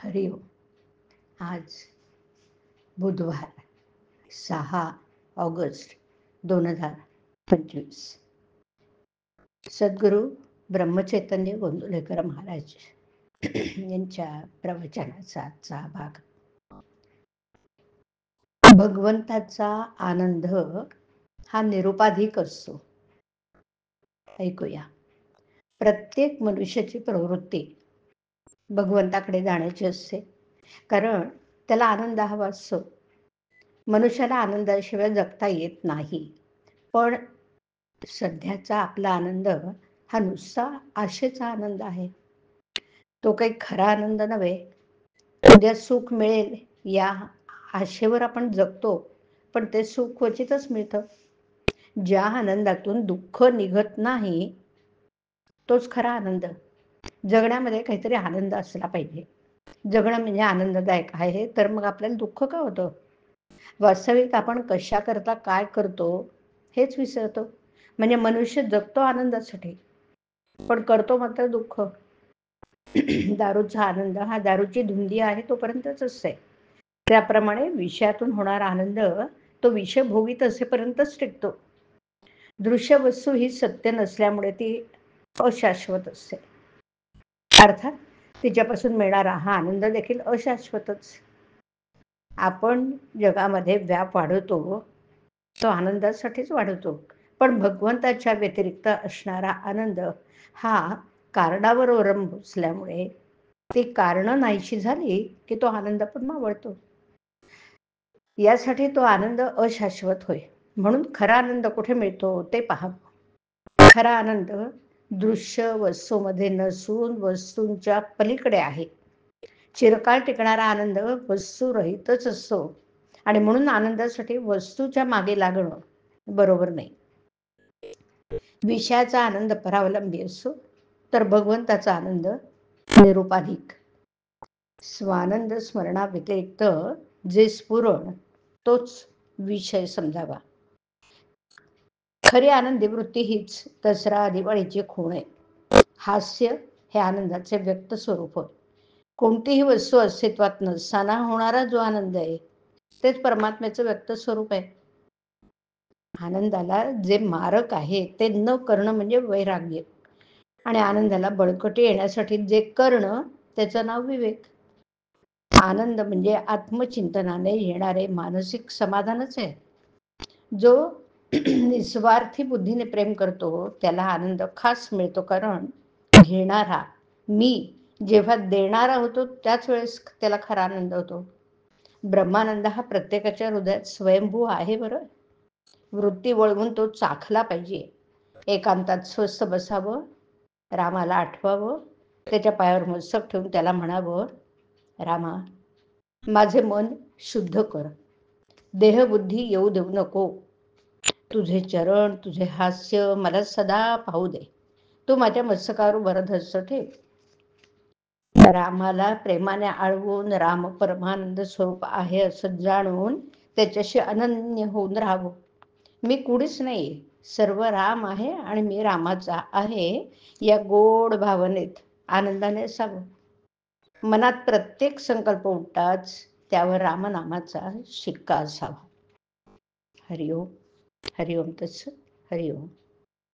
हरिओम. आज बुधवार 6 ऑगस्ट 2025. सद्गुरू ब्रह्मचैतन्य गोंदवलेकर महाराज यांच्या प्रवचनाचा आजचा भाग. भगवंताचा आनंद हा निरुपाधिक असतो. ऐकूया. प्रत्येक मनुष्याची प्रवृत्ती भगवंताकडे जाण्याची असते, कारण त्याला आनंद हवा असतो. मनुष्याला आनंदाशिवाय जगता येत नाही. पण सध्याचा आपला आनंद हा नुसता आशेचा आनंद आहे. तो काही खरा आनंद नव्हे. उद्या सुख मिळेल या आशेवर आपण जगतो, पण ते सुख क्वचितच मिळतं. ज्या आनंदातून दुःख निघत नाही तोच खरा आनंद. जगण्यामध्ये काहीतरी आनंद असला पाहिजे. जगणं म्हणजे आनंददायक आहे, तर मग आपल्याला दुःख का होतं? वास्तविक आपण कशाकरता काय करतो हेच विसरतो. म्हणजे मनुष्य जगतो आनंदासाठी, पण करतो मात्र दुःख. दारूचा आनंद हा दारूची धुंदी आहे तोपर्यंतच असते. त्याप्रमाणे विषयातून होणारा आनंद तो विषय भोगीत असेपर्यंतच टिकतो. दृश्य वस्तू ही सत्य नसल्यामुळे ती अशाश्वत असते. अर्थात तिच्यापासून मिळणारा हा आनंद देखील अशाश्वतच. आपण जगामध्ये व्याप वाढवतो तो आनंदासाठीच वाढवतो, पण भगवंताच्या व्यतिरिक्त असणारा आनंद हा कारणावर अवलंबून असल्यामुळे ती कारणं नाहीशी झाली की तो आनंद पण मावळतो. यासाठी तो आनंद अशाश्वत होय. म्हणून खरा आनंद कुठे मिळतो ते पहा. खरा आनंद दृश्य वस्तूमध्ये नसून वस्तूंच्या पलीकडे आहे. चिरकाळ टिकणारा आनंद वस्तूरहितच असतो, आणि म्हणून आनंदासाठी वस्तूच्या मागे लागणं बरोबर नाही. विषयाचा आनंद परावलंबी असतो, तर भगवंताचा आनंद निरुपाधिक. स्वानंद स्मरणा व्यतिरिक्त जे स्फुरण तोच विषय समजावा. खरी आनंदी वृत्ती हीच दसरा दिवाळीची खूण आहे. हास्य हे आनंदाचे व्यक्त स्वरूप होय. कोणतीही वस्तू अस्तित्वात नसताना होणारा जो आनंद आहे तेच परमात्म्याचं व्यक्त स्वरूप आहे. आनंदाला जे मारक आहे ते न करणं म्हणजे वैराग्य, आणि आनंदाला बळकटी येण्यासाठी जे करणं त्याचं नाव विवेक. आनंद म्हणजे आत्मचिंतनाने येणारे मानसिक समाधानच आहे. जो निस्वार्थी बुद्धीने प्रेम करतो त्याला आनंद खास मिळतो, कारण घेणारा मी जेव्हा देणारा होतो त्याच वेळेस त्याला खरा आनंद होतो. ब्रह्मानंद हा प्रत्येकाच्या हृदयात स्वयंभू आहे. बरं, वृत्ती वळवून तो चाखला पाहिजे. एकांतात स्वस्थ बसावं, रामाला आठवावं, त्याच्या पायावर मस्तक ठेवून त्याला म्हणावं, रामा माझे मन शुद्ध कर, देहबुद्धी येऊ देऊ नको. तुझे चरण तुझे हास्य मला सदा पाहू दे. तू माझ्या मस्तकावर वरदहस्त ठेव. रामाला प्रेमाने आळवून राम परमानंद स्वरूप आहे असं जाणून त्याच्याशी अनन्य होऊन राहावं. मी कुणीच नाही, सर्व राम आहे आणि मी रामाचा आहे या गोड भावनेत आनंदाने असावं. मनात प्रत्येक संकल्प उठताच त्यावर रामनामाचा शिक्का असावा. हरिओम. हरिओम तत्सत. हरिओम.